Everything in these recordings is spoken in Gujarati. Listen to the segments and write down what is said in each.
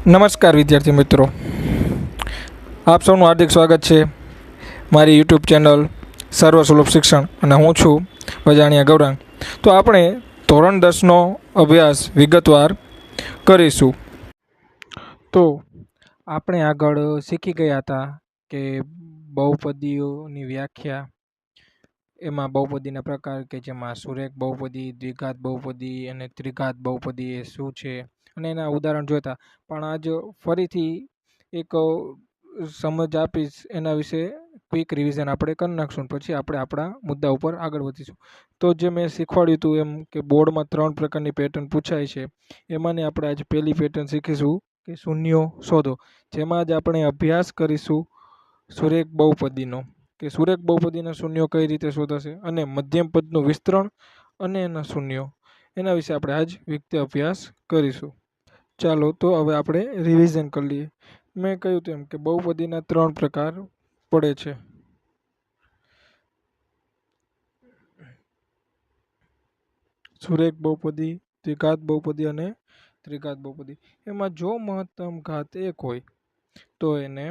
નમસ્કાર વિદ્યાર્થી મિત્રો, આપ સૌનું હાર્દિક સ્વાગત છે મારી યુટ્યુબ ચેનલ સર્વસુલભ શિક્ષણ અને હું છું વજાણિયા ગૌરાંગ. તો આપણે ધોરણ 10નો અભ્યાસ વિગતવાર કરીશું. તો આપણે આગળ શીખી ગયા હતા કે બહુપદીઓની વ્યાખ્યા, એમાં બહુપદીના પ્રકાર કે જેમાં સુરેખ બહુપદી, દ્વિઘાત બહુપદી અને ત્રિઘાત બહુપદી એ શું છે અને એના ઉદાહરણ જોતા. પણ આજ ફરીથી એક સમજ આપીશ, એના વિશે ક્વિક રિવિઝન આપણે કરી નાખશું, પછી આપણે આપણા મુદ્દા ઉપર આગળ વધીશું. તો જે મેં શીખવાડ્યું હતું એમ કે બોર્ડમાં 3 પ્રકારની પેટર્ન પૂછાય છે, એમાંની આપણે આજે પહેલી પેટર્ન શીખીશું કે શૂન્યો શોધો, જેમાં જ આપણે અભ્યાસ કરીશું સુરેખ બહુપદીનો, કે સુરેખ બહુપદીના શૂન્યો કઈ રીતે શોધાશે અને મધ્યમ પદનું વિસ્તરણ અને એના શૂન્યો, એના વિશે આપણે આજ વિગતે અભ્યાસ કરીશું. ચાલો તો હવે આપણે રિવિઝન કરી લઈએ. મેં કહ્યું તેમ કે બહુપદીના 3 પ્રકાર પડે છે. સુરેખ બહુપદી, દ્વિઘાત બહુપદી અને ત્રિઘાત બહુપદી. એમાં જો મહત્તમ ઘાત 1 હોય તો એને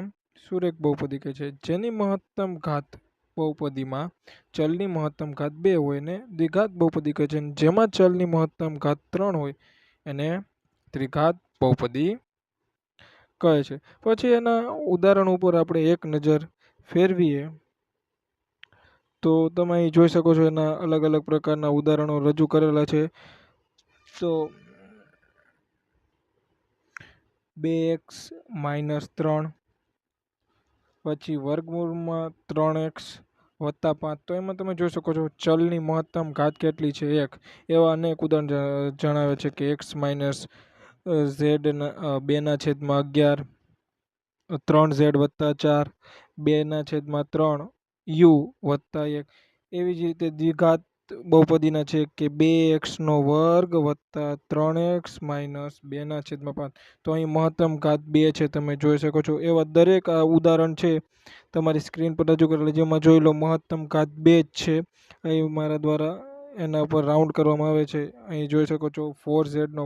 સુરેખ બહુપદી કહે છે. જેની મહત્તમ ઘાત બહુપદીમાં ચલની મહત્તમ ઘાત 2 હોય એને દ્વિઘાત બહુપદી કહે છે. જેમાં ચલની મહત્તમ ઘાત 3 હોય એને ત્રિઘાત બહુપદી કહે છે. પછી એના ઉદાહરણ ઉપર આપણે એક નજર ફેરવીએ તો તમે અહીં જોઈ શકો છો, એના અલગ અલગ પ્રકારના ઉદાહરણો રજૂ કરેલા છે. તો 2x - 3, પછી વર્ગમૂળમાં 3x + 5. તો એમાં તમે જોઈ શકો છો ચલની મહત્તમ ઘાત કેટલી છે 1. એવા અનેક ઉદાહરણ જણાવે છે કે x - z 2/11, 3z + 4, 2/3 u + 1. એવી જ રીતે દ્વિઘાત બહુપદીના છે કે 2x² + 3x - 2/5. તો અહીં મહત્તમ ઘાત 2 છે, તમે જોઈ શકો છો. એવા દરેક ઉદાહરણ છે તમારી સ્ક્રીન પર રજૂ કરેલા, જેમાં જોઈ લો મહત્તમ ઘાત 2 જ છે. અહીં મારા દ્વારા એના ઉપર રાઉન્ડ કરવામાં આવે છે. અહીં જોઈ શકો છો 4z² +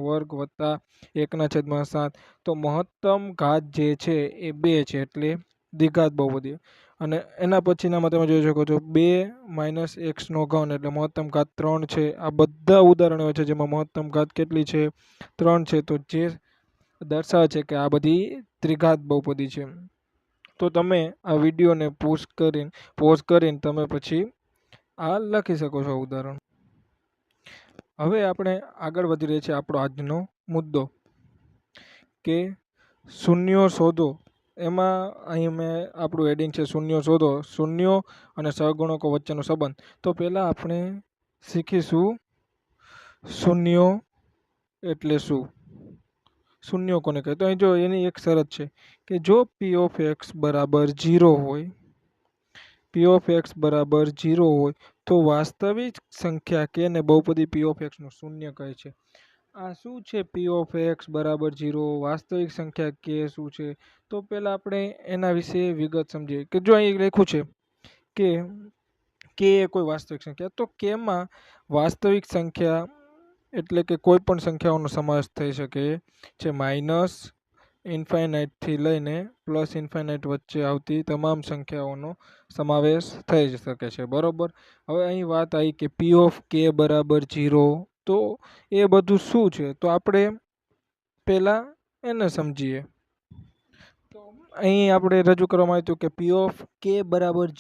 1/7. તો મહત્તમ ઘાત જે છે એ 2 છે, એટલે દ્વિઘાત બહુપદી. અને એના પછીનામાં તમે જોઈ શકો છો 2 - x3 એટલે મહત્તમ ઘાત 3 છે. આ બધા ઉદાહરણો છે જેમાં મહત્તમ ઘાત કેટલી છે? 3 છે. તો જે દર્શાવે છે કે આ બધી ત્રિઘાત બહુપદી છે. તો તમે આ વિડીયોને પોઝ કરીને તમે પછી આ લખી શકો છો ઉદાહરણ. હવે આપણે આગળ વધી રહ્યા છીએ. આપણો આજનો મુદ્દો કે શૂન્યો શોધો. એમાં અહીં મેં આપણું હેડિંગ છે શૂન્યો શોધો, શૂન્યો અને સહગુણકો વચ્ચેનો સંબંધ. તો પહેલાં આપણે શીખીશું શૂન્યો એટલે શું, શૂન્યો કોને કહે. તો અહીં જો એની એક શરત છે કે જો p(x) = 0 હોય, p(x) = 0 હોય તો વાસ્તવિક સંખ્યા કે ને બહુપદી p(x) નું શૂન્ય કહે છે. આ શું છે p(x) = 0, વાસ્તવિક સંખ્યા કે શું છે? તો પહેલાં આપણે એના વિશે વિગત સમજીએ. કે જો અહીં લખ્યું છે કે k એ કોઈ વાસ્તવિક સંખ્યા, તો kમાં વાસ્તવિક સંખ્યા એટલે કે કોઈ પણ સંખ્યાઓનો સમાવેશ થઈ શકે છે. -થી લઈને +∞ વચ્ચે આવતી તમામ સંખ્યાઓનો સમાવેશ થઈ શકે છે, બરોબર. હવે અહીં વાત આવી કે p(k) = 0, તો એ બધું શું છે? તો આપણે પહેલાં એને સમજીએ. તો અહીં આપણે રજૂ કરવામાં આવ્યું કે p(k) =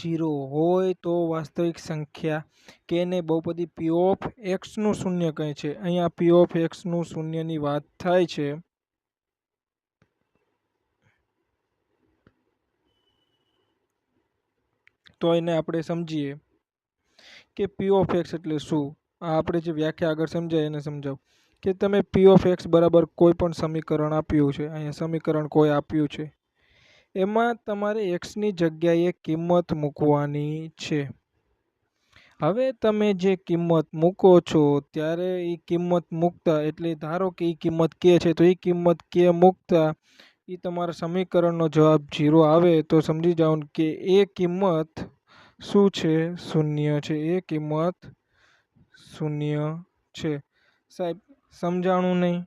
0 હોય તો વાસ્તવિક સંખ્યા કે ને બહુપદી p(x) નું શૂન્ય કહે છે. અહીંયા p(x) નું શૂન્યની વાત થાય છે. તો એને આપણે સમજીએ કે p(x) એટલે શું. આ આપણે જે વ્યાખ્યા આગળ સમજાય એને સમજાવ કે તમે p(x) બરાબર કોઈ પણ સમીકરણ આપ્યું છે, અહીંયા સમીકરણ કોઈ આપ્યું છે, એમાં તમારે x ની જગ્યાએ કિંમત મૂકવાની છે. હવે તમે જે કિંમત મૂકો છો ત્યારે એ કિંમત મૂકતા, એટલે ધારો કે એ કિંમત k છે, તો એ કિંમત k મૂકતા એ તમારા સમીકરણનો જવાબ 0 આવે તો સમજી જાઓ કે એ કિંમત શું છે? શૂન્ય છે. એ કિંમત શૂન્ય છે. સાહેબ સમજાણું નહીં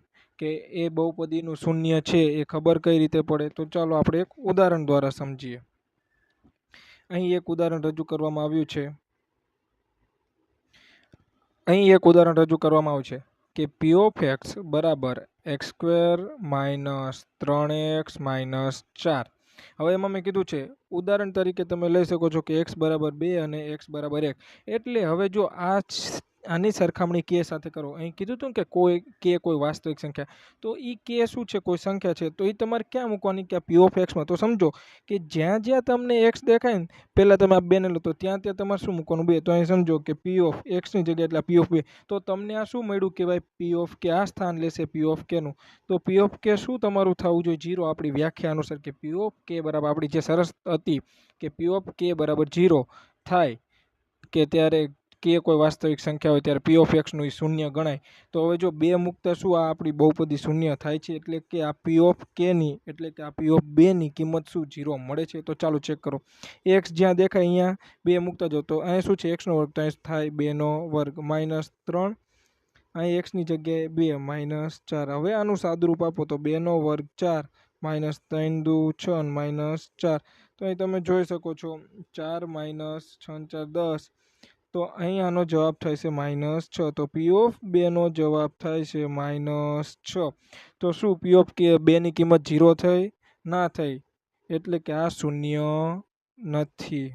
કે એ બહુપદીનું શૂન્ય છે એ ખબર કઈ રીતે પડે, તો ચાલો આપણે એક ઉદાહરણ દ્વારા સમજીએ. અહીં એક ઉદાહરણ રજૂ કરવામાં આવ્યું છે. કે પી ઓફ એક્સ બરાબર x square minus 3x minus 4. હવે એમાં મેં કીધું છે ઉદાહરણ તરીકે તમે લઈ શકો છો કે એક્સ બરાબર 2 અને એક્સ બરાબર 1. એટલે હવે જો આની સરખામણી કે સાથે કરો, અહીં કીધું હતું કે કોઈ વાસ્તવિક સંખ્યા, તો એ કે શું છે, કોઈ સંખ્યા છે, તો એ તમારે ક્યાં મૂકવાની કે પી ઓફ એક્સમાં. તો સમજો કે જ્યાં જ્યાં તમને એક્સ દેખાય ને પહેલાં તમે આ 2 ને લો તો ત્યાં ત્યાં તમારે શું મૂકવાનું 2. તો અહીં સમજો કે પી ઓફ એક્સની જગ્યાએ એટલે પી ઓફ 2. તો તમને આ શું મળ્યું કે ભાઈ પી ઓફ કે આ સ્થાન લેશે પી ઓફ કેનું. તો પી ઓફ કે શું તમારું થવું જોઈએ 0. આપણી વ્યાખ્યા અનુસાર કે પી ઓફ કે બરાબર આપણી જે સરસ હતી કે પી ઓફ કે બરાબર 0 થાય કે ત્યારે કે કોઈ વાસ્તવિક સંખ્યા હોય ત્યારે પી ઓફ એક્સનું શૂન્ય ગણાય. તો હવે જો 2 મૂકતા શું આ આપણી બહુપદી શૂન્ય થાય છે, એટલે કે આ પી ઓફ કેની એટલે કે આ પી ઓફ 2ની કિંમત શું 0 મળે છે. તો ચાલો ચેક કરો. એક્સ જ્યાં દેખાય અહીંયા 2 મૂકતા જો તો અહીં શું છે એક્સનો વર્ગ, તો અહીં થાય 2નો વર્ગ માઇનસ 3, અહીં એક્સની જગ્યાએ 2 માઇનસ 4. હવે આનું સાદુરૂપ આપો તો 2નો વર્ગ 4 માઇનસ 3 દુ 6 માઇનસ 4. તો અહીં તમે જોઈ શકો છો 4 માઇનસ 6 4 10. તો અહીં આનો જવાબ થાય છે -6. તો પી ઓફ 2નો જવાબ થાય છે -6. તો શું પી ઓફ કે 2ની કિંમત 0 થઈ? ના થઈ, એટલે કે આ શૂન્ય નથી.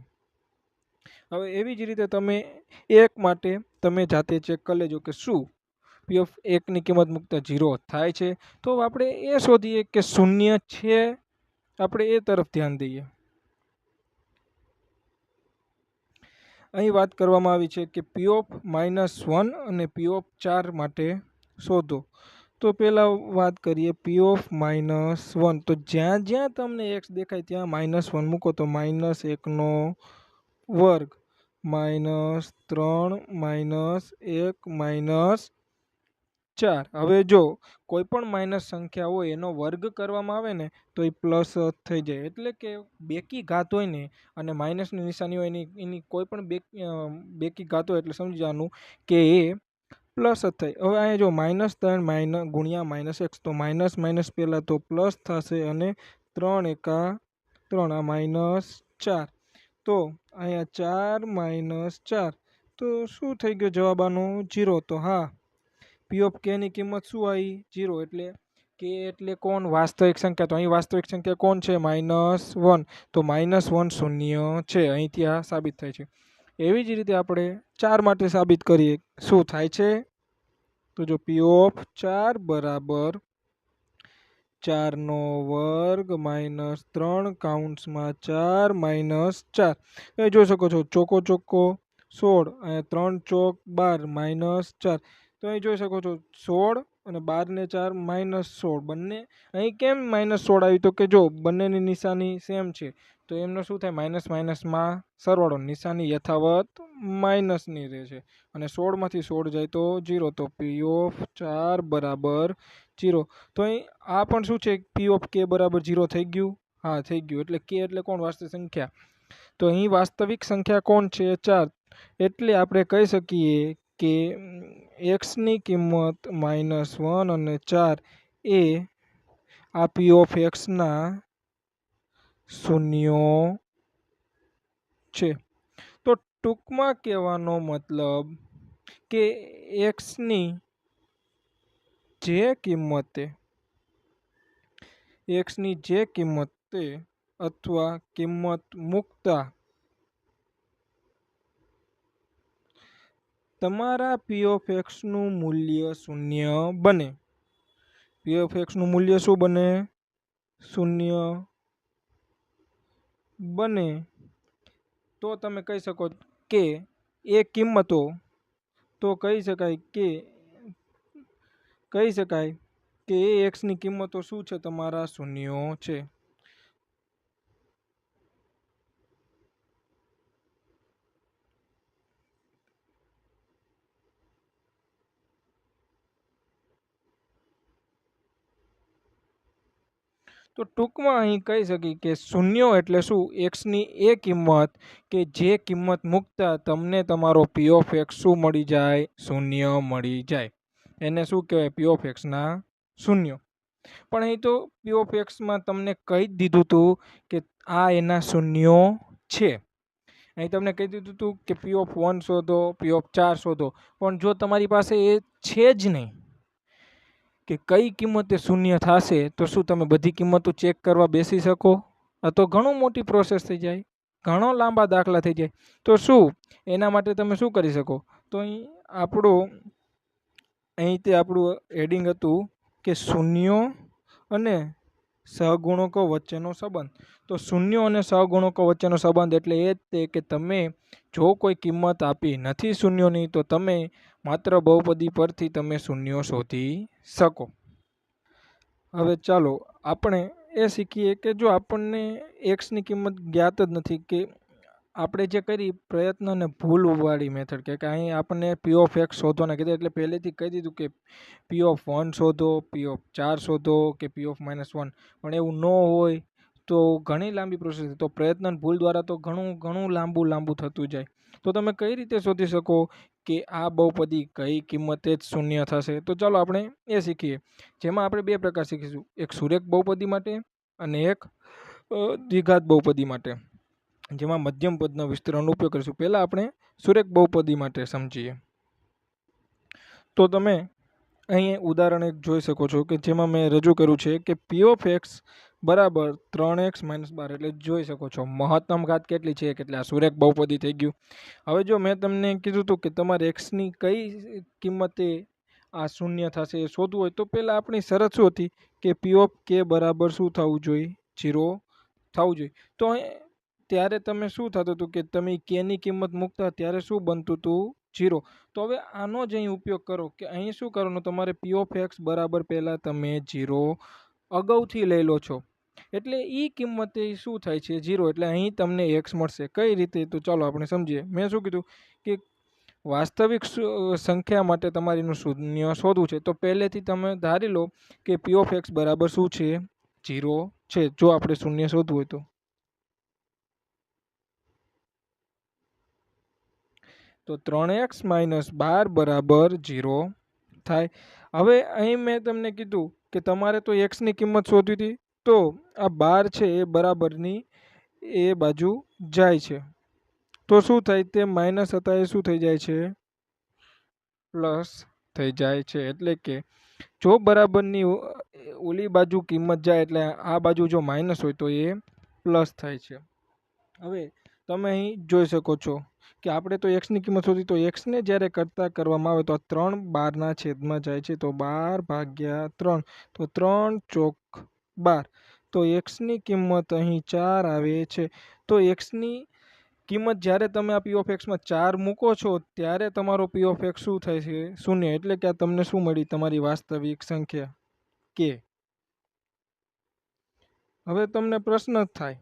હવે એવી જ રીતે તમે એક માટે તમે જાતે ચેક કરી લેજો કે શું પી ઓફ 1ની કિંમત મૂકતા 0 થાય છે. તો આપણે એ શોધીએ કે શૂન્ય છે, આપણે એ તરફ ધ્યાન દઈએ. અહીં વાત કરવામાં આવી છે કે પી ઓફ -1 અને પી ઓફ 4 માટે શોધો. તો પહેલાં વાત કરીએ પી ઓફ -1. તો જ્યાં જ્યાં તમને એક્સ દેખાય ત્યાં -1 મૂકો તો -1નો વર્ગ -3 -1 -4. હવે જો કોઈ પણ માઇનસ સંખ્યા હોય એનો વર્ગ કરવામાં આવે ને તો એ પ્લસ થઈ જાય. એટલે કે બેકી ઘાત હોય ને અને માઇનસની નિશાની હોય એની કોઈ પણ બેકી ઘાત હોય એટલે સમજી જવાનું કે એ પ્લસ જ થાય. હવે અહીંયા જો -3 ગુણ્યા -x, તો માઇનસ માઇનસ પહેલાં તો પ્લસ થશે અને 3 એકા 3 આ -4. તો અહીંયા 4 -4 તો શું થઈ ગયો જવાબ આનો 0. તો હા પી ઓફ કેની કિંમત શું આવી 0. એટલે કે એટલે કોણ? વાસ્તવિક સંખ્યા. તો અહીં વાસ્તવિક સંખ્યા કોણ છે? -1. તો -1 શૂન્ય છે. અહીંથી આ સાબિત થાય છે. એવી જ રીતે આપણે 4 માટે સાબિત કરીએ. શું થાય છે? તો જો પી ઓફ 4 બરાબર 4નો વર્ગ -3 કૌંસમાં 4 -4. તમે જોઈ શકો છો ચોકો 16 અને 3 ચોક 12 -4. તો અહીં જોઈ શકો છો 16 અને 12 ને 4 -16. બંને અહીં કેમ -16 આવી? તો કે જો બંનેની નિશાની સેમ છે તો એમનો શું થાય માઇનસ માઇનસમાં સરવાળો, નિશાની યથાવત માઇનસની રહે છે અને 16માંથી 16 જાય તો 0. તો પી ઓફ 4 બરાબર 0. તો અહીં આ પણ શું છે પી ઓફ કે બરાબર 0 થઈ ગયું. હા થઈ ગયું. એટલે કે એટલે કોણ? વાસ્તવિક સંખ્યા. તો અહીં વાસ્તવિક સંખ્યા કોણ છે? 4. એટલે આપણે કહી શકીએ કે એક્સની કિંમત -1 અને 4 એ આ પી ઓફ એક્સના શૂન્યો છે. તો ટૂંકમાં કહેવાનો મતલબ કે એક્સની જે કિંમતે અથવા કિંમત મૂકતા તમારા પી ઓફ એક્સનું મૂલ્ય શૂન્ય બને. પી ઓફ એક્સનું મૂલ્ય શું બને? શૂન્ય બને. તો તમે કહી શકો કે એ કિંમતો તો કહી શકાય કે એ એક્સની કિંમતો શું છે? તમારા શૂન્યો છે. તો ટૂંકમાં અહીં કહી શકીએ કે શૂન્યો એટલે શું? એક્સની એ કિંમત કે જે કિંમત મૂકતા તમને તમારો પી ઓફ એક્સ શું મળી જાય? શૂન્ય મળી જાય. એને શું કહેવાય? પી ઓફ એક્સના શૂન્ય. પણ અહીં તો પી ઓફ એક્સમાં તમને કહી જ દીધું હતું કે આ એના શૂન્યો છે. અહીં તમને કહી દીધું હતું કે પી ઓફ 1 શોધો, પી ઓફ 4 શોધો, પણ જો તમારી પાસે એ છે જ નહીં કે કઈ કિંમતે શૂન્ય થશે, તો શું તમે બધી કિંમતો ચેક કરવા બેસી શકો? આ તો ઘણું મોટી પ્રોસેસ થઈ જાય, ઘણો લાંબા દાખલા થઈ જાય. તો શું એના માટે તમે શું કરી શકો? તો અહીં તે આપણું હેડિંગ હતું કે શૂન્યો અને સહગુણકો વચ્ચેનો સંબંધ. તો શૂન્યો અને સહગુણકો વચ્ચેનો સંબંધ એટલે એ જ તે કે તમે જો કોઈ કિંમત આપી નથી શૂન્યોની, તો તમે માત્ર બહુપદી પરથી તમે શૂન્યો શોધી શકો. હવે ચાલો આપણે એ શીખીએ કે જો આપણને એક્સની કિંમત જ્ઞાત જ નથી, કે આપણે જે કરી પ્રયત્ન અને ભૂલવાળી મેથડ કે અહીં આપણને પી ઓફ એક્સ શોધવાના કીધા, એટલે પહેલેથી કહી દીધું કે પી ઓફ 1 શોધો, પી ઓફ 4 શોધો કે પી ઓફ -1, પણ એવું ન હોય તો ઘણી લાંબી પ્રોસેસ. તો પ્રયત્ન અને ભૂલ દ્વારા તો ઘણું લાંબુ થતું જાય. તો તમે કઈ રીતે શોધી શકો કે આ બહુપદી કઈ કિંમતે જ શૂન્ય થશે? તો ચાલો આપણે એ શીખીએ, જેમાં આપણે બે પ્રકાર શીખીશું, એક સુરેખ બહુપદી માટે અને એક દ્વિઘાત બહુપદી માટે, જેમાં મધ્યમ પદના વિસ્તરણનો ઉપયોગ કરીશું. પહેલા આપણે સુરેખ બહુપદી માટે સમજીએ. તો તમે અહીં ઉદાહરણ એક જોઈ શકો છો કે જેમાં મેં રજૂ કર્યું છે કે પી ઓફ એક્સ બરાબર 3x - 12, એટલે જોઈ શકો છો મહત્તમ ઘાત કેટલી છે, એટલે આ સુરેખ બહુપદી થઈ ગયું. હવે જો મેં તમને કીધું હતું કે તમારે એક્સની કઈ કિંમતે આ શૂન્ય થશે એ શોધવું હોય, તો પહેલાં આપણી શરત શું હતી કે પી ઓફ કે બરાબર શું થવું જોઈએ? 0 થવું જોઈએ. તો ત્યારે તમે શું થતું હતું કે તમે કેની કિંમત મૂકતા ત્યારે શું બનતું હતું? 0. તો હવે આનો જ અહીં ઉપયોગ કરો કે અહીં શું કરવાનું, તમારે પી ઓફ એક્સ બરાબર પહેલાં તમે 0 અગાઉથી લઈ લો છો, એટલે એ કિંમતે શું થાય છે? 0. એટલે અહીં તમને એક્સ મળશે. કઈ રીતે? તો ચાલો આપણે સમજીએ. મેં શું કીધું કે વાસ્તવિક સંખ્યા માટે તમારે એનું શૂન્ય શોધવું છે, તો પહેલેથી તમે ધારી લો કે પી ઓફ એક્સ બરાબર શું છે? 0 છે, જો આપણે શૂન્ય શોધવું હોય તો 3x - 12 બરાબર 0 થાય. હવે અહીં મેં તમને કીધું કે તમારે તો એક્સની કિંમત શોધવી હતી, તો આ 12 છે એ બરાબરની એ બાજુ જાય છે, તો શું થાય? તે માઇનસ હતા એ શું થઈ જાય છે? પ્લસ થઈ જાય છે. એટલે કે જો બરાબરની ઓલી બાજુ કિંમત જાય, એટલે આ બાજુ જો માઇનસ હોય તો એ પ્લસ થાય છે. હવે તમે અહીં જોઈ શકો છો કે આપણે તો એક્સની કિંમત શોધી, તો એક્સને જ્યારે કરતા કરવામાં આવે તો આ 3 12ના છેદમાં જાય છે, તો 12/3, તો 3 ચોક 12. તો એક્સની કિંમત અહીં 4 આવે છે. તો એક્સની કિંમત જ્યારે તમે આ પી ઓફ એક્સમાં 4 મૂકો છો, ત્યારે તમારો પી ઓફ એક્સ શું થાય છે? 0. એટલે કે આ તમને શું મળી? તમારી વાસ્તવિક સંખ્યા કે. હવે તમને પ્રશ્ન થાય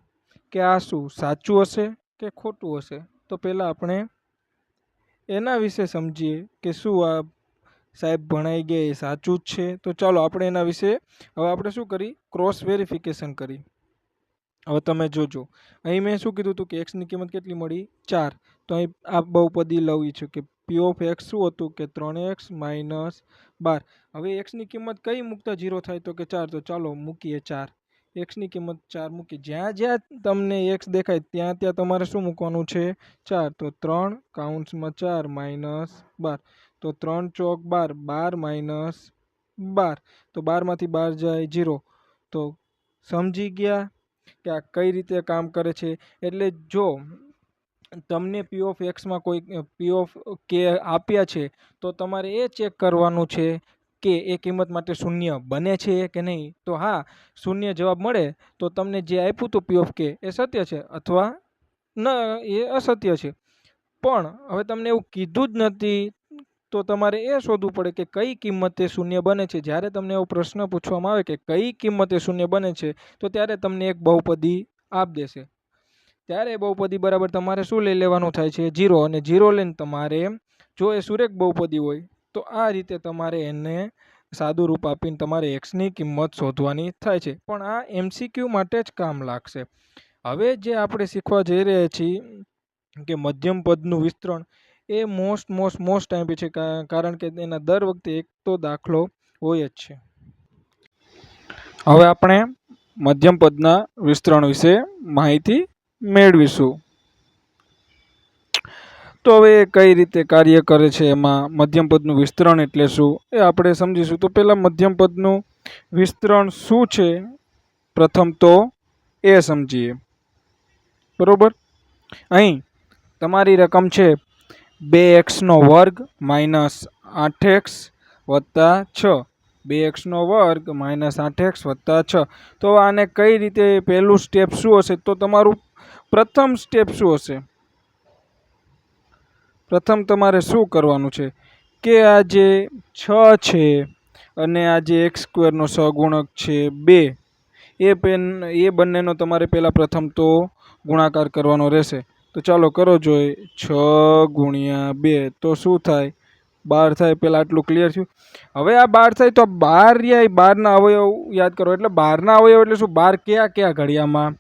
કે આ શું સાચું હશે કે ખોટું હશે? તો પહેલાં આપણે એના વિશે સમજીએ કે શું આ સાહેબ ભણાઈ ગયા એ સાચું જ છે. તો ચાલો આપણે એના વિશે હવે આપણે શું કરી? ક્રોસ વેરિફિકેશન કરી. હવે તમે જોજો, અહીં મેં શું કીધું હતું કે એક્સની કિંમત કેટલી મળી? 4. તો અહીં આ બહુપદી લઉં છું કે પી ઓફ એક્સ શું હતું કે 3x - 12. હવે એક્સની કિંમત કઈ મૂકતા 0 થાય? તો કે 4. તો ચાલો મૂકીએ 4. એક્સની કિંમત 4 મૂકી. જ્યાં જ્યાં તમને એક્સ દેખાય ત્યાં ત્યાં તમારે શું મૂકવાનું છે? 4. તો 3 કૌંસમાં 4 - 12. તો 3 ચોક 12, 12 - 12. તો 12માંથી 12 જાય 0. તો સમજી ગયા કે આ કઈ રીતે કામ કરે છે? એટલે જો તમને પી ઓફ એક્સમાં કોઈ પી ઓફ કે આપ્યા છે, તો તમારે એ ચેક કરવાનું છે કે એ કિંમત માટે શૂન્ય બને છે કે નહીં. તો હા, શૂન્ય જવાબ મળે તો તમને જે આપ્યું હતું પી ઓફ કે એ સત્ય છે, અથવા ન એ અસત્ય છે. પણ હવે તમને એવું કીધું જ નથી, તો તમારે એ શોધવું પડે કે કઈ કિંમતે શૂન્ય બને છે. જ્યારે તમને એવો પ્રશ્ન પૂછવામાં આવે કે કઈ કિંમતે શૂન્ય બને છે, તો ત્યારે તમને એક બહુપદી આપી દેશે. ત્યારે બહુપદી બરાબર તમારે શું લઈ લેવાનું થાય છે? 0. અને 0 લઈને તમારે, જો એ સુરેખ બહુપદી હોય તો આ રીતે તમારે એને સાદું રૂપ આપીને તમારે એક્સની કિંમત શોધવાની થાય છે. પણ આ MCQ માટે જ કામ લાગશે. હવે જે આપણે શીખવા જઈ રહ્યા છીએ કે મધ્યમ પદનું વિસ્તરણ, એ મોસ્ટ ટાઈમ છે, કારણ કે એના દર વખતે એક તો દાખલો હોય જ છે. હવે આપણે મધ્યમ પદના વિસ્તરણ વિશે માહિતી મેળવીશું. તો હવે કઈ રીતે કાર્ય કરે છે, એમાં મધ્યમ પદનું વિસ્તરણ એટલે શું એ આપણે સમજીશું. તો પહેલાં મધ્યમ પદનું વિસ્તરણ શું છે પ્રથમ તો એ સમજીએ. બરોબર, અહીં તમારી રકમ છે 2x² - 8x + 6. 2x² - 8x + 6. તો આને કઈ રીતે પહેલું સ્ટેપ શું હશે? તો તમારું પ્રથમ સ્ટેપ શું હશે? પ્રથમ તમારે શું કરવાનું છે કે આ જે 6 છે અને આ જે x² નો સહગુણક છે 2, એ બંનેનો તમારે પહેલાં પ્રથમ તો ગુણાકાર કરવાનો રહેશે. તો ચાલો કરો જોઈએ. 6 × 2 તો શું થાય? 12 થાય. પહેલાં આટલું ક્લિયર થયું. હવે આ 12 થાય તો 12 રહ્યા, 12ના અવયવ યાદ કરો. એટલે 12ના અવયવ એટલે શું? 12 કયા કયા ઘડિયામાં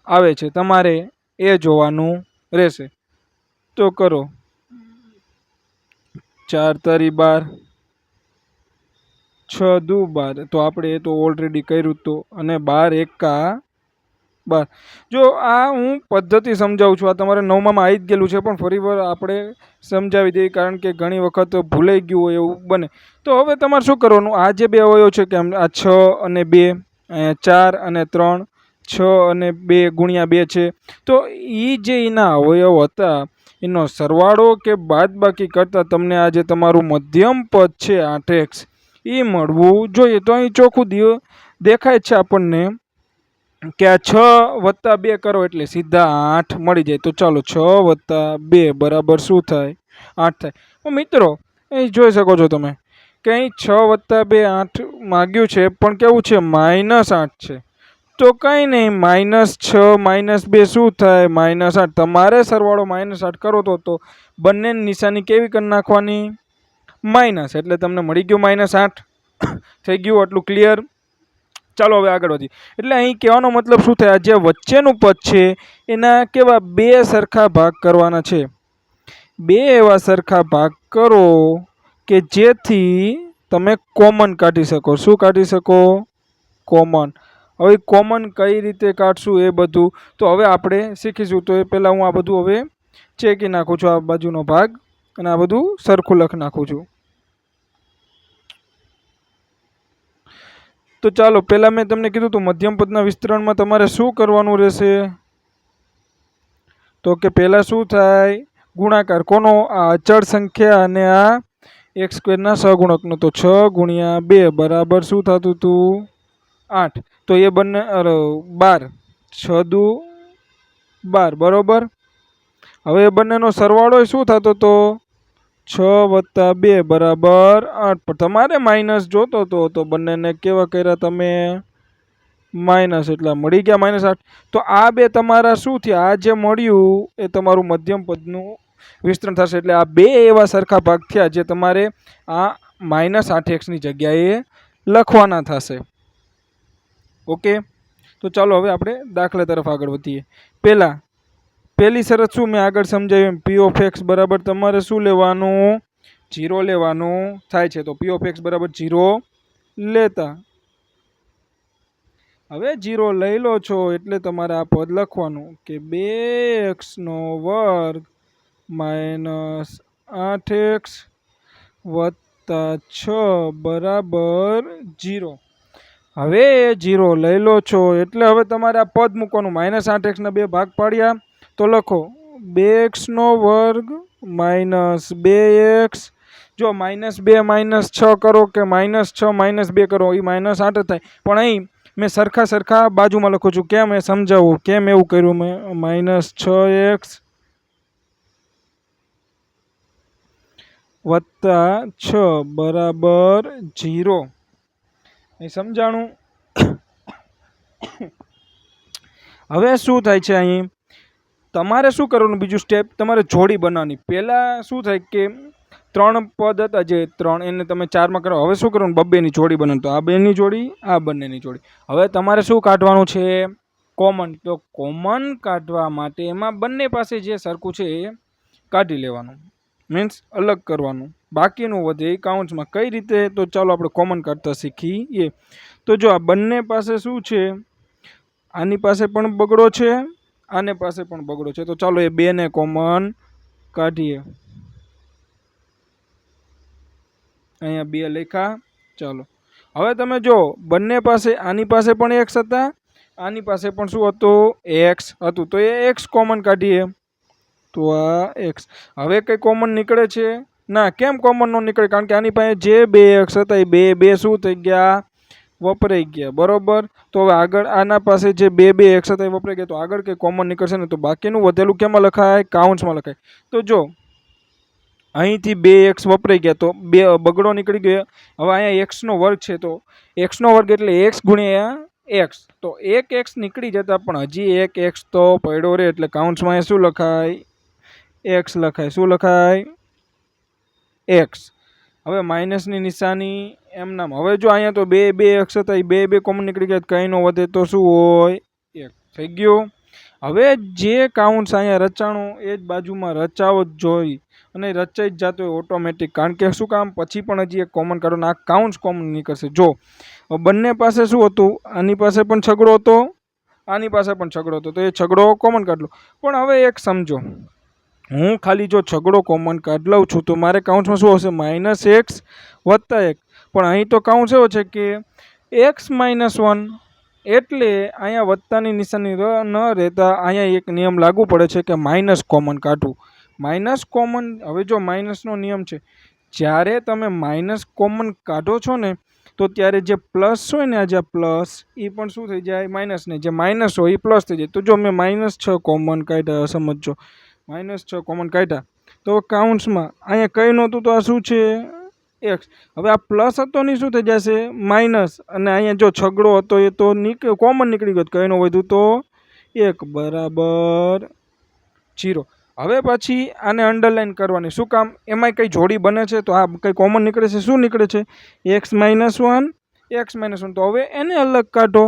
આવે છે તમારે એ જોવાનું રહેશે. તો કરો. 4 × 12, 6 × 2 = 12. તો આપણે એ તો ઓલરેડી કર્યું હતું. અને 12 × 1 = 12. જો આ હું પદ્ધતિ સમજાવું છું, આ તમારે 9માં આવી જ ગયેલું છે, પણ ફરીવાર આપણે સમજાવી દઈએ કારણ કે ઘણી વખત ભૂલાઈ ગયું હોય એવું બને. તો હવે તમારે શું કરવાનું? આ જે બે અવયવ છે કે આ 6 અને 2, 4 અને 3, 6 અને 2 × 2 છે. તો એ જે એના અવયવ હતા એનો સરવાળો કે બાદબાકી કરતાં તમને આ જે તમારું મધ્યમ પદ છે 8x એ મળવું જોઈએ. તો અહીં ચોખ્ખું દેખાય છે આપણને કે આ 6 + 2 કરો એટલે સીધા 8 મળી જાય. તો ચાલો 6 + 2 બરાબર શું થાય? 8 થાય. તો મિત્રો અહીં જોઈ શકો છો તમે કે અહીં 6 + 2 8 માગ્યું છે, પણ કેવું છે? -8 છે. તો કંઈ નહીં, -6 - 2 શું થાય? -8. તમારે સરવાળો -8 કરો તો બંનેની નિશાની કેવી કરી નાખવાની? માઇનસ. એટલે તમને મળી ગયું -8. થઈ ગયું આટલું ક્લિયર? ચાલો હવે આગળ વધીએ. એટલે અહીં કહેવાનો મતલબ શું થાય? જે વચ્ચેનું પદ છે એના કેવા 2 સરખા ભાગ કરવાના છે. 2 એવા સરખા ભાગ કરો કે જેથી તમે કોમન કાઢી શકો. શું કાઢી શકો? કોમન. હવે કોમન કઈ રીતે કાઢશું એ બધું તો હવે આપણે શીખીશું. તો એ પહેલાં હું આ બધું હવે ચેકી નાખું છું, આ બાજુનો ભાગ, અને આ બધું સરખું લખી નાખું છું. તો ચાલો પહેલાં મેં તમને કીધું હતું મધ્યમ પદના વિસ્તરણમાં તમારે શું કરવાનું રહેશે? તો કે પહેલાં શું થાય? ગુણાકાર. કોનો? આ અચળ સંખ્યા અને આ x² ના સહગુણકનો. તો 6 × 2 બરાબર શું થતું હતું? 8. તો એ બંને 12. 6 × 2 = 12. બરાબર. હવે એ બંનેનો સરવાળો શું થતો હતો? 6 + 2 બરાબર 8. પણ તમારે માઇનસ જોતો હતો તો બંનેને કેવા કર્યા તમે? માઇનસ. એટલે મળી ગયા -8. તો આ બે તમારા શું થયા? આ જે મળ્યું એ તમારું મધ્યમ પદનું વિસ્તરણ થશે. એટલે આ 2 એવા સરખા ભાગ થયા જે તમારે આ -8x ની જગ્યાએ લખવાના થશે. ઓકે. તો ચાલો હવે આપણે દાખલા તરફ આગળ વધીએ. પહેલી શરત શું મેં આગળ સમજાવ્યું? p(x) બરાબર તમારે શું લેવાનું? 0 લેવાનું થાય છે. તો p(x) બરાબર 0 લેતા. હવે 0 લઈ લો છો એટલે તમારે આ પદ લખવાનું કે 2x² - 8x + 6 બરાબર 0. હવે 0 લઈ લો છો એટલે હવે તમારે આ પદ મૂકવાનું. -8x ના 2 ભાગ પાડ્યા તો લખો 2x² - 2x. જો -2 - 6 કરો કે -6 - 2 કરો એ -8 થાય. પણ અહીં મેં સરખા બાજુમાં લખું છું. કેમ? એ સમજાવું કેમ એવું કર્યું મેં. -6x + 6 બરાબર 0. એ સમજાણું? હવે શું થાય છે અહીં? તમારે શું કરવાનું? બીજું સ્ટેપ તમારે જોડી બનાવવાની. પહેલાં શું થાય કે 3 પદ હતા જે 3 એને તમે 4માં કરો. હવે શું કરવાનું? 2 ની જોડી બનાવવાની. તો આ 2ની જોડી, આ બંનેની જોડી. હવે તમારે શું કાઢવાનું છે? કોમન. તો કોમન કાઢવા માટે એમાં બંને પાસે જે સરખું છે એ કાઢી લેવાનું. મીન્સ અલગ કરવાનું. બાકીનું વધે એ કાઉન્સમાં કઈ રીતે, તો ચાલો આપણે કોમન કાઢતા શીખીએ. તો જો આ બંને પાસે શું છે, આની પાસે પણ બગડો છે, આને પાસે પણ બગડો છે, તો ચાલો એ બેને કોમન કાઢીએ. અહીંયા 2 લખ્યા. ચાલો હવે તમે જો બંને પાસે, આની પાસે પણ એક્સ હતા, આની પાસે પણ શું હતું, એક્સ હતું, તો એ એક્સ કોમન કાઢીએ. તો આ એક્સ હવે કઈ કોમન નીકળે છે ના, કેમ કોમન નો નીકળે, કારણ કે આની પાસે જે 2 એક્સ હતા એ બે શું થઈ ગયા, વપરાઈ ગયા, બરોબર. તો હવે આગળ આના પાસે જે 2 એક્સ હતા એ વપરાઈ ગયા, તો આગળ કઈ કોમન નીકળશે ને, તો બાકીનું વધેલું કેમાં લખાય, કાઉન્સમાં લખાય. તો જો અહીંથી 2 એક્સ વપરાઈ ગયા તો બગડો નીકળી ગયો. હવે અહીંયા એક્સનો વર્ગ છે, તો એક્સનો વર્ગ એટલે એક્સ ગુણ્યા એક્સ, તો 1 એક્સ નીકળી જતા પણ હજી 1 એક્સ તો પડ્યો રહે, એટલે કાઉન્સમાં શું લખાય, એક્સ લખાય. શું લખાય, એક્સ. હવે માઇનસની નિશાની એમ નામ. હવે જો અહીંયા તો 2 એક્સ હતા એ 2 કોમન નીકળી ગયા, કંઈ નો વધે તો શું હોય, 1 થઈ ગયું. હવે જે કાઉન્સ અહીંયા રચાણું એ જ બાજુમાં રચાવો જ જોઈ, અને રચાઈ જ જતો હોય ઓટોમેટિક, કારણ કે શું કામ, પછી પણ હજી એક કોમન કાઢો ને આ કાઉન્સ કોમન નીકળશે. જો બંને પાસે શું હતું, આની પાસે પણ છગડો હતો, આની પાસે પણ છગડો હતો, તો એ છગડો કોમન કાઢ લો. પણ હવે એક સમજો, હું ખાલી જો છગડો કોમન કાઢ લઉં છું તો મારે કાઉન્સમાં શું હશે, -x + 1. પણ અહીં તો કાઉન્સ એવો છે કે x - 1, એટલે અહીંયા વત્તાની નિશાની ન રહેતા અહીંયા એક નિયમ લાગુ પડે છે કે માઇનસ કોમન કાઢવું. માઇનસ કોમન, હવે જો માઇનસનો નિયમ છે, જ્યારે તમે માઇનસ કોમન કાઢો છો ને, તો ત્યારે જે પ્લસ હોય ને, આ જે પ્લસ એ પણ શું થઈ જાય, માઇનસ ને, જે માઇનસ હોય એ પ્લસ થઈ જાય. તો જો મેં -6 કોમન કાઢ્યા, સમજો -6 કોમન કાઢ્યા, તો કાઉન્સમાં અહીંયા કઈ નહોતું, તો આ શું છે, એક્સ. હવે આ પ્લસ હતો ને શું થઈ જશે, માઇનસ, અને અહીંયા જો છગડો હતો એ તો કોમન નીકળી ગયો, કઈનો વધ્યું તો 1 બરાબર 0. હવે પછી આને અંડરલાઈન કરવાની, શું કામ, એમાંય કઈ જોડી બને છે, તો આ કઈ કોમન નીકળે છે, શું નીકળે છે, x - 1, x - 1. તો હવે એને અલગ કાઢો,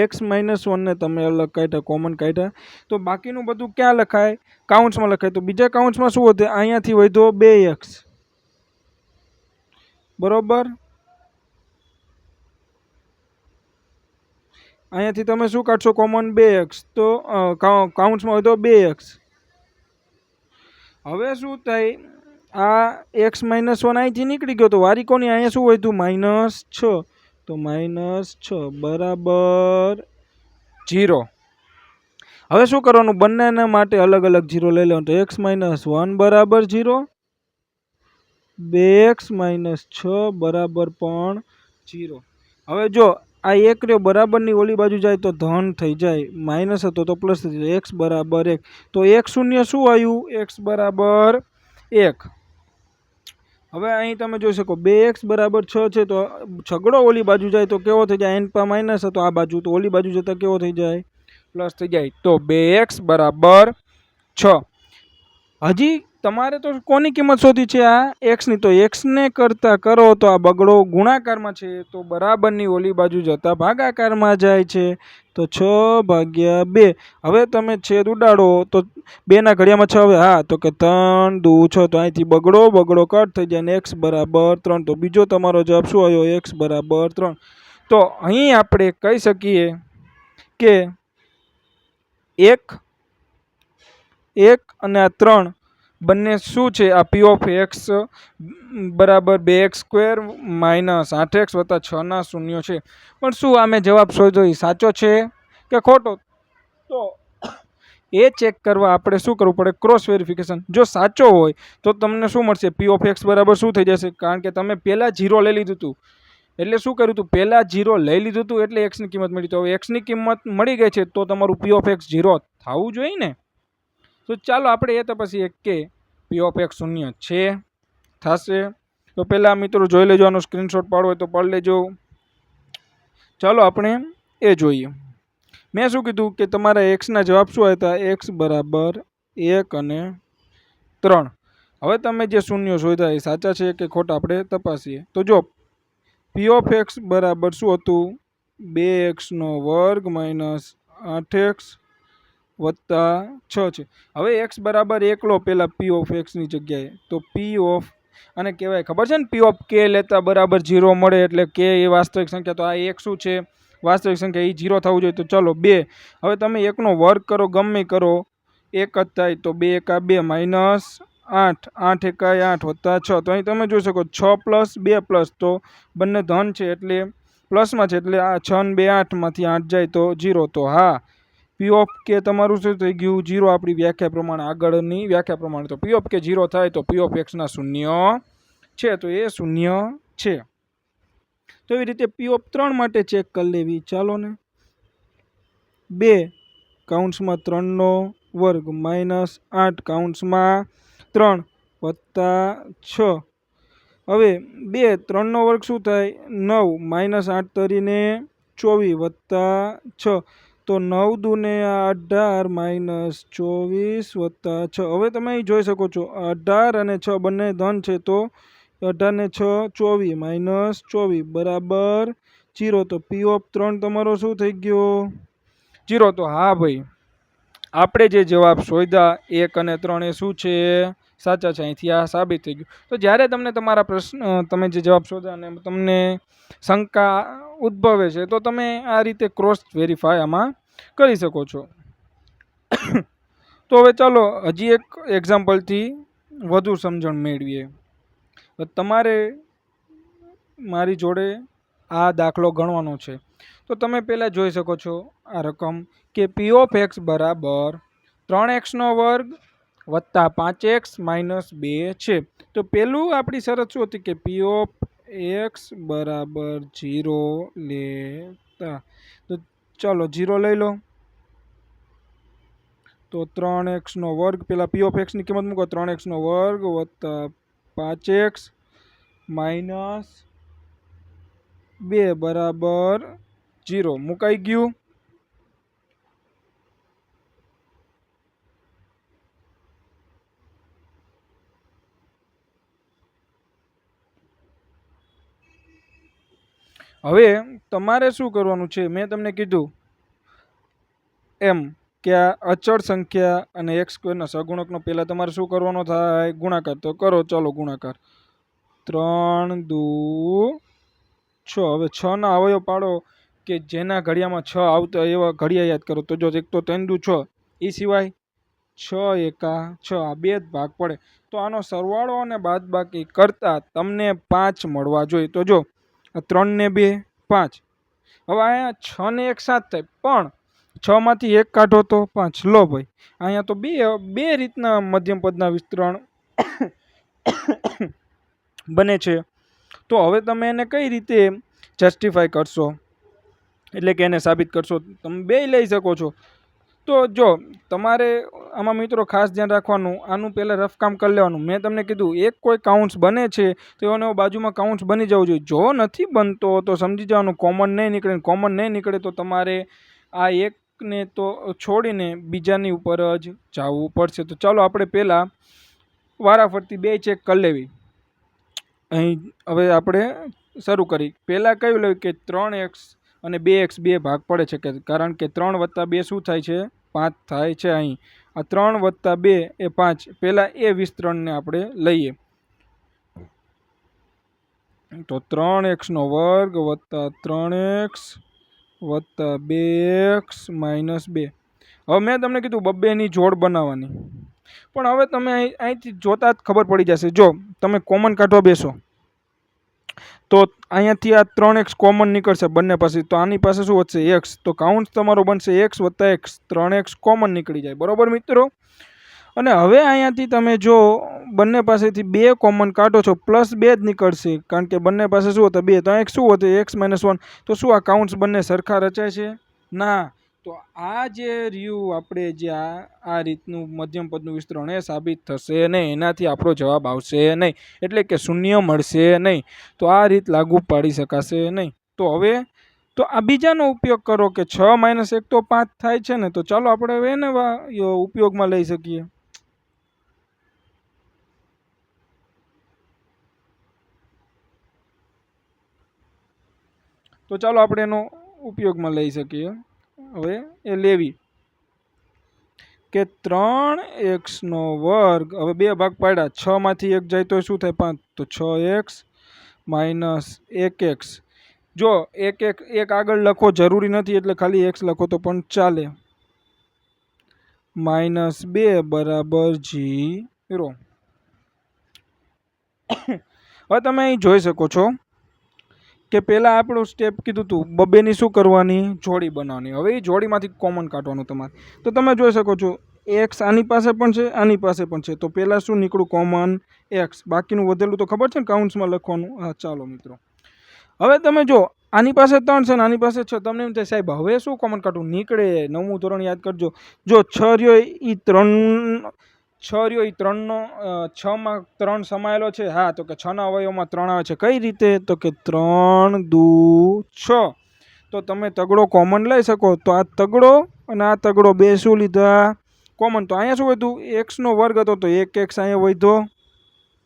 x - 1 ને તમે અલગ કાઢ્યા, કોમન કાઢ્યા, તો બાકીનું બધું ક્યાં લખાય, કાઉન્સમાં લખાય. તો બીજા કાઉન્સમાં શું વધે, અહીંયાથી વધ્યો 2x, બરોબર. અહીંયાથી તમે શું કાઢશો, કોમન 2x, તો કાઉન્સમાં વધ્યો 2x. હવે શું થાય, આ x - 1 અહીંથી નીકળી ગયો, તો વારી કોની, અહીંયા શું વધ્યું, -6, તો -6 બરાબર 0. હવે શું કરવાનું, બંનેના માટે અલગ અલગ 0 લઈ લેવાનું, તો x - 1 બરાબર 0, 2x - 6 બરાબર પણ 0. હવે જો આ 1 રહ્યો બરાબરની ઓલી બાજુ જાય તો ધન થઈ જાય, માઇનસ હતો તો પ્લસ થઈ જાય, x બરાબર 1, તો 1 શૂન્ય શું આવ્યું, x બરાબર 1. હવે અહીં તમે જોઈ શકો 2x બરાબર 6 છે, તો છગડો ઓલી બાજુ જાય તો કેવો થઈ જાય, n પા માઇનસ હતો આ બાજુ, તો ઓલી બાજુ જતા કેવો થઈ જાય, પ્લસ થઈ જાય, તો 2x બરાબર 6. હજી તમારે તો કોની કિંમત શોધી છે, આ એક્સની, તો એક્સને કરતા કરો તો આ બગડો ગુણાકારમાં છે, તો બરાબરની ઓલી બાજુ જતા ભાગાકારમાં જાય છે, તો 6/2. હવે તમે છેદ ઉડાડો તો 2 ઘડિયામાં 6 આવે, હા, તો કે 3 દુ 6, તો અહીંથી બગડો કટ થઈ જાય, ને x બરાબર 3. તો બીજો તમારો જવાબ શું આવ્યો, x બરાબર 3. તો અહીં આપણે કહી શકીએ કે 1 અને આ 3 બંને શું છે, આ p ઓફ x બરાબર 2x² - 8x + 6 ના શૂન્ય છે. પણ શું આ મેં જવાબ શોધ્યો એ સાચો છે કે ખોટો, તો એ ચેક કરવા આપણે શું કરવું પડે, ક્રોસ વેરિફિકેશન. જો સાચો હોય તો તમને શું મળશે, p ઓફ x બરાબર શું થઈ જશે, કારણ કે તમે પહેલાં 0 લઈ લીધું હતું, એટલે શું કર્યું હતું, પહેલાં 0 લઈ લીધું હતું એટલે એક્સની કિંમત મળી. તો હવે એક્સની કિંમત મળી ગઈ છે, તો તમારું p ઓફ x 0 થવું જોઈએ ને. તો ચાલો આપણે એ તપાસીએ કે p ઓફ x 0 છે, થશે. તો પહેલાં મિત્રો જોઈ લેજો, આનો સ્ક્રીનશોટ પાડવો હોય તો પાડી લેજો. ચાલો આપણે એ જોઈએ. મેં શું કીધું કે તમારા એક્સના જવાબ શું હતા, x બરાબર 1 અને 3. હવે તમે જે શૂન્ય શોધ્યા એ સાચા છે કે ખોટા આપણે તપાસીએ. તો જો p ઓફ x બરાબર શું હતું, 2x² - 8x વત્તા 6 છે. હવે એક્સ બરાબર એકલો પહેલાં પી ઓફ એક્સની જગ્યાએ, તો પી ઓફ આને કહેવાય ખબર છે ને, પી ઓફ કે લેતા બરાબર 0 મળે, એટલે કે એ વાસ્તવિક સંખ્યા. તો આ એક શું છે? વાસ્તવિક સંખ્યા. એ 0 થવું જોઈએ. તો ચલો 2. હવે તમે એકનો વર્ગ કરો, ગમે કરો, એક જ થાય. તો 2 એકા 2 માઇનસ 8, 8 એકા 8 વત્તા 6. તો અહીં તમે જોઈ શકો 6 પ્લસ 2 પ્લસ, તો બંને ધન છે એટલે પ્લસમાં છે, એટલે આ 6 ને 2 8માંથી 8 જાય તો 0. તો હા, પી ઓફ કે તમારું શું થઈ ગયું? 0. આપણી વ્યાખ્યા પ્રમાણે, આગળની વ્યાખ્યા પ્રમાણે. તો પી ઓફ કે 0 થાય તો પી ઓફ એક્સના શૂન્ય છે, તો એ શૂન્ય છે. તો એવી રીતે પી ઓફ 3 માટે ચેક કરી લેવી. ચાલો ને, 2 કૌંસમાં 3નો વર્ગ માઇનસ 8 કૌંસમાં 3 વત્તા 6. હવે 2 3નો વર્ગ શું થાય? 9 માઇનસ 8 તરીને 24 વત્તા 6. તો 9 દૂને 18 માઇનસ 24 વત્તા 6. હવે તમે અહીં જોઈ શકો છો 18 અને 6 બંને ધન છે, તો 18 ને 6 24 માઇનસ 24 બરાબર 0. તો પી ઓફ 3 તમારો શું થઈ ગયો? 0. તો હા ભાઈ, આપણે જે જવાબ શોધ્યા 1 અને 3 એ શું છે? સાચા છે. અહીંથી આ સાબિત થઈ ગયું. તો જ્યારે તમને તમારા પ્રશ્ન, તમે જે જવાબ શોધ્યા અને તમને શંકા ઉદ્ભવે છે, તો તમે આ રીતે ક્રોસ વેરીફાય આમાં કરી શકો છો. તો હવે ચાલો હજી એક એક્ઝામ્પલથી વધુ સમજણ મેળવીએ. તો તમારે મારી જોડે આ દાખલો ગણવાનો છે. તો તમે પહેલાં જોઈ શકો છો આ રકમ કે પી ઓફ એક્સ બરાબર 3x નો વર્ગ વત્તા 5x માઇનસ 2 છે. તો પેલું આપણી શરત શું હતી? કે પી ઓફ એક્સ બરાબર 0 લેતા. તો ચાલો 0 લઈ લો. તો 3x નો વર્ગ, પેલા પી ઓફ એક્સની કિંમત મૂકો, 3x નો વર્ગ વત્તા 5x માઇનસ 2 બરાબર 0. મુકાઈ ગયું. હવે તમારે શું કરવાનું છે? મેં તમને કીધું એમ કે આ અચળ સંખ્યા અને એક્સ સ્ક્વેરના સહગુણકનો પહેલાં તમારે શું કરવાનો થાય? ગુણાકાર. તો કરો, ચાલો ગુણાકાર. 3 દુ 6. હવે 6 ના અવયવ પાડો કે જેના ઘડિયામાં 6 આવતા એવા ઘડિયા યાદ કરો. તો જો એક તો 3 દુ 6, એ સિવાય 6 એકા 6, આ 2 જ ભાગ પડે. તો આનો સરવાળો અને બાદબાકી કરતાં તમને 5 મળવા જોઈએ. તો જો 3 ને 2 5. હવે અહીંયા 6 ને 1 7 થાય, પણ 6 માંથી 1 કાઢો તો 5. લો ભાઈ, અહીંયા તો બે રીતના મધ્યમ પદના વિસ્તરણ બને છે. તો હવે તમે એને કઈ રીતે જસ્ટિફાઈ કરશો, એટલે કે એને સાબિત કરશો? તમે બે લઈ શકો છો. તો જો તમારે આમાં મિત્રો ખાસ ધ્યાન રાખવાનું, આનું પહેલાં રફકામ કરી લેવાનું. મેં તમને કીધું એક કોઈ કાઉન્ટ્સ બને છે તો એનો બાજુમાં કાઉન્ટ્સ બની જવું જોઈએ. જો નથી બનતો તો સમજી જવાનું કોમન નહીં નીકળે. કોમન નહીં નીકળે તો તમારે આ એકને તો છોડીને બીજાની ઉપર જ જવું પડશે. તો ચાલો આપણે પહેલાં વારાફરતી બે ચેક કરી લેવી. અહીં હવે આપણે શરૂ કરી. પહેલાં કયું લેવું કે 3x અને 2x 2 ભાગ પડે છે, કે કારણ કે 3 વત્તા 2 શું થાય છે? 5 થાય છે. અહીં આ 3 વત્તા 2 એ 5. પહેલાં એ વિસ્તરણને આપણે લઈએ. તો 3x નો વર્ગ વત્તા 3x વત્તા 2x માઇનસ 2. હવે મેં તમને કીધું બબ્બેની જોડ બનાવવાની, પણ હવે તમે અહીંથી જોતા જ ખબર પડી જશે. જો તમે કોમન કાઢવા બેસો તો અહીંયાથી આ 3x કોમન નીકળશે બંને પાસે. તો આની પાસે શું વધશે? x. તો કાઉન્ટ તમારો બનશે x વત્તા x. 3x કોમન નીકળી જાય. બરાબર મિત્રો? અને હવે અહીંયાથી તમે જો બંને પાસેથી 2 કોમન કાઢો છો, પ્લસ 2 જ નીકળશે, કારણ કે બંને પાસે શું હતા? 2. તો અહીં શું વધે? x minus 1. તો શું આ કાઉન્ટ્સ બંને સરખા રચાય છે? ના. તો આ જે રહ્યું આપણે જે આ રીતનું મધ્યમ પદનું વિસ્તરણ એ સાબિત થશે નહીં. એનાથી આપણો જવાબ આવશે નહીં, એટલે કે શૂન્ય મળશે નહીં. તો આ રીત લાગુ પાડી શકાશે નહીં. તો હવે તો આ બીજાનો ઉપયોગ કરો કે 6 માઇનસ 1 તો 5 થાય છે ને. તો ચાલો આપણે હવે એને ઉપયોગમાં લઈ શકીએ. તો ચાલો આપણે એનો ઉપયોગમાં લઈ શકીએ. હવે એ લેવી. કે 3x² હવે 2 ભાગ પાડ્યા 6 માંથી 1 જાય તો શું થાય 5 તો 6x માઇનસ 1x જો એક આગળ લખો જરૂરી નથી એટલે ખાલી x લખો તો પણ ચાલે -2 બરાબર 0 હવે તમે અહીં જોઈ શકો છો કે પહેલાં આપણું સ્ટેપ કીધું હતું બબેની શું કરવાની જોડી બનાવવાની હવે એ જોડીમાંથી કોમન કાઢવાનું તમારે તો તમે જોઈ શકો છો x આની પાસે પણ છે આની પાસે પણ છે તો પહેલાં શું નીકળું કોમન x બાકીનું વધેલું તો ખબર છે ને કાઉન્ટ્સમાં લખવાનું હા ચાલો મિત્રો હવે તમે જો આની પાસે 3 છે ને આની પાસે 6 તમને એમ થાય સાહેબ હવે શું કોમન કાઢવું નીકળે 9મું ધોરણ યાદ કરજો જો 6 રહ્યો એ 3 6 રહ્યો એ 3નો 6માં 3 સમાયેલો છે હા તો કે 6ના અવયવમાં 3 આવે છે કઈ રીતે તો કે 3 દુ 6 તો તમે તગડો કોમન લઈ શકો તો આ તગડો અને આ તગડો બે શું લીધા કોમન તો અહીંયા શું વધ્યું x² હતો તો 1x અહીંયા વધ્યો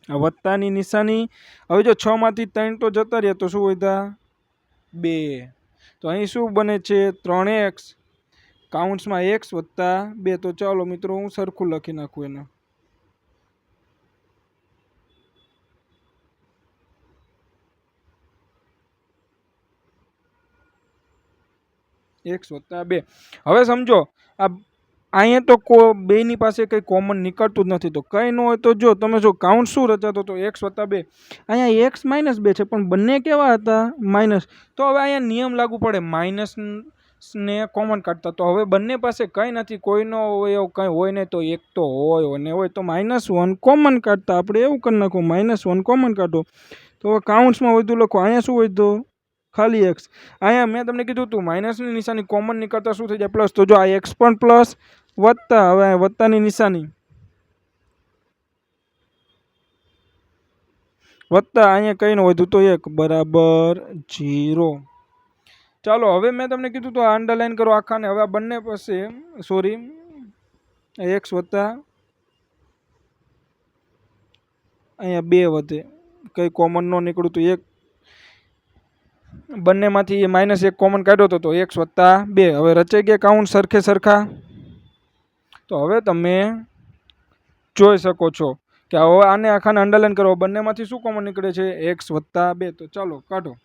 આ વત્તાની નિશાની હવે જો 6 માંથી 3 તો જતા રહ્યા તો શું વધ્યા 2 તો અહીં શું બને છે 3x કાઉન્ટ્સમાં x વત્તા 2 તો ચાલો મિત્રો હું સરખું લખી નાખું એને x વત્તા 2 હવે સમજો આ અહીંયા તો બેની પાસે કંઈ કોમન નીકળતું જ નથી તો કંઈ ન હોય તો જો તમે જો કાઉન્ટ શું રચાતો તો x વત્તા 2 અહીંયા x -2 છે પણ બંને કેવા હતા માઇનસ તો હવે અહીંયા નિયમ લાગુ પડે માઇનસ ને કોમન કાઢતા તો હવે બંને પાસે કંઈ નથી કોઈનો હોય એવું કંઈ હોય ને તો એક તો હોય અને હોય તો -1 કોમન કાઢતા આપણે એવું કરી નાખો -1 કોમન કાઢો તો હવે કાઉન્ટ્સમાં વધુ લખો અહીંયા શું વધ્યું ખાલી x અહીંયા મેં તમને કીધું હતું માઇનસની નિશાની કોમન નીકળતા શું થઈ જાય પ્લસ તો જો આ x પણ પ્લસ વત્તા હવે વત્તાની નિશાની વત્તા અહીંયા કંઈ ન વધ્યું તો 1 બરાબર 0 ચાલો હવે મેં તમને કીધું તો આ અંડરલાઈન કરો આખાને હવે આ બંને પાસે સોરી x વત્તા અહીંયા 2 વધે કંઈ કોમન ન નીકળ્યું તો 1 બંનેમાંથી -1 કોમન કાઢ્યો તો x વત્તા 2 હવે રચાઈ ગયા કાઉન્ટ સરખે સરખા તો હવે તમે જોઈ શકો છો કે હવે આને આખાને અંડરલાઈન કરો બંનેમાંથી શું કોમન નીકળે છે x વત્તા 2 તો ચાલો કાઢો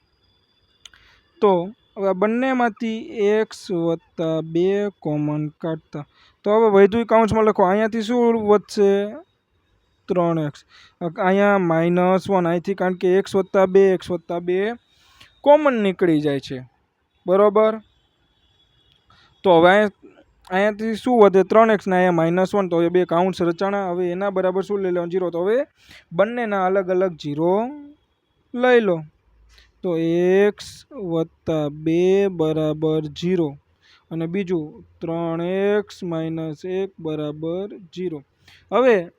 તો હવે બંનેમાંથી x વત્તા 2 કોમન કાઢતા તો હવે વધુ કાઉન્ટ્સમાં લખો અહીંયાથી શું વધશે 3x અહીંયા -1 અહીંથી કારણ કે x વત્તા 2 કોમન નીકળી જાય છે બરોબર તો હવે અહીંયાથી શું વધે 3x ને અહીંયા -1 તો હવે બે કાઉન્ટ્સ રચાણા હવે એના બરાબર શું લઈ લેવાનું 0 તો હવે બંનેના અલગ અલગ 0 લઈ લો તો x વત્તા 2 બરાબર 0 અને બીજું 3x -1 બરાબર 0 હવે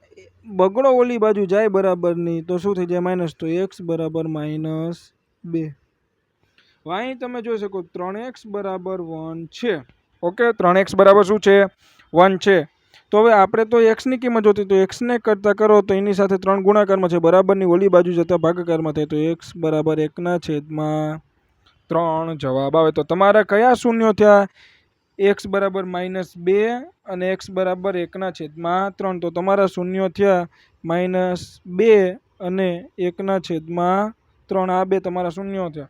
બગડો ઓલી બાજુ જાય બરાબરની તો શું થઈ જાય માઇનસ તો x બરાબર -2 અહીં તમે જોઈ શકો 3x બરાબર 1 છે ઓકે 3x બરાબર શું છે 1 છે તો હવે આપણે તો x ની કિંમત જોતી તો x ને કરતા કરો તો એની સાથે 3 ગુણાકારમાં છે બરાબરની ઓલી બાજુ જતા ભાગાકારમાં થાય તો x બરાબર 1/3 જવાબ આવે તો તમારા કયા શૂન્યો થયા x બરાબર -2 અને x બરાબર 1/3 તો તમારા શૂન્યો થયા -2 અને 1/3 આ બે તમારા શૂન્યો થયા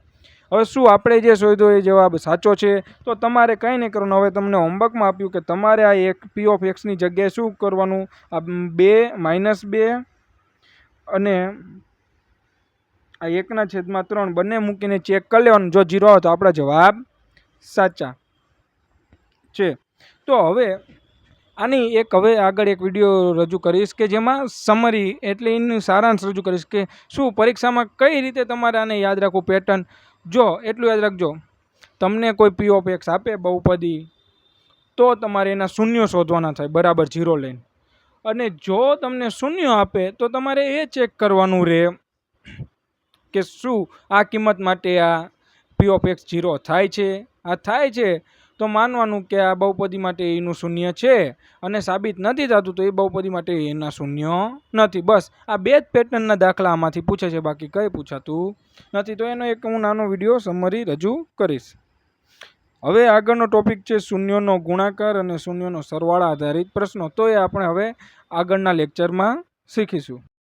હવે શું આપણે જે શોધ્યો એ જવાબ સાચો છે તો તમારે કંઈ નહીં કરવાનું હવે તમને હોમવર્કમાં આપ્યું કે તમારે આ એક p ઓફ x ની જગ્યાએ શું કરવાનું આ -2 અને આ 1/3 બંને મૂકીને ચેક કરી લેવાનું જો 0 આવે તો આપણા જવાબ સાચા છે તો હવે આની હવે આગળ એક વિડીયો રજૂ કરીશ કે જેમાં સમરી એટલે એનું સારાંશ રજૂ કરીશ કે શું પરીક્ષામાં કઈ રીતે તમારે આને યાદ રાખવું પેટર્ન જો એટલું યાદ રાખજો તમને કોઈ p ઓફ x આપે બહુપદી તો તમારે એના શૂન્યો શોધવાના થાય બરાબર 0 લઈને અને જો તમને શૂન્યો આપે તો તમારે એ ચેક કરવાનું રહે કે શું આ કિંમત માટે આ p ઓફ x 0 થાય છે આ થાય છે તો માનવાનું કે આ બહુપદી માટે એનું શૂન્ય છે અને સાબિત નથી થતું તો એ બહુપદી માટે એના શૂન્ય નથી બસ આ બે જ પેટર્નના દાખલા આમાંથી પૂછે છે બાકી કંઈ પૂછાતું નથી તો એનો એક હું નાનો વિડીયો સમરી રજૂ કરીશ હવે આગળનો ટોપિક છે શૂન્યનો ગુણાકાર અને શૂન્યનો સરવાળા આધારિત પ્રશ્નો. તો એ આપણે હવે આગળના લેક્ચરમાં શીખીશું.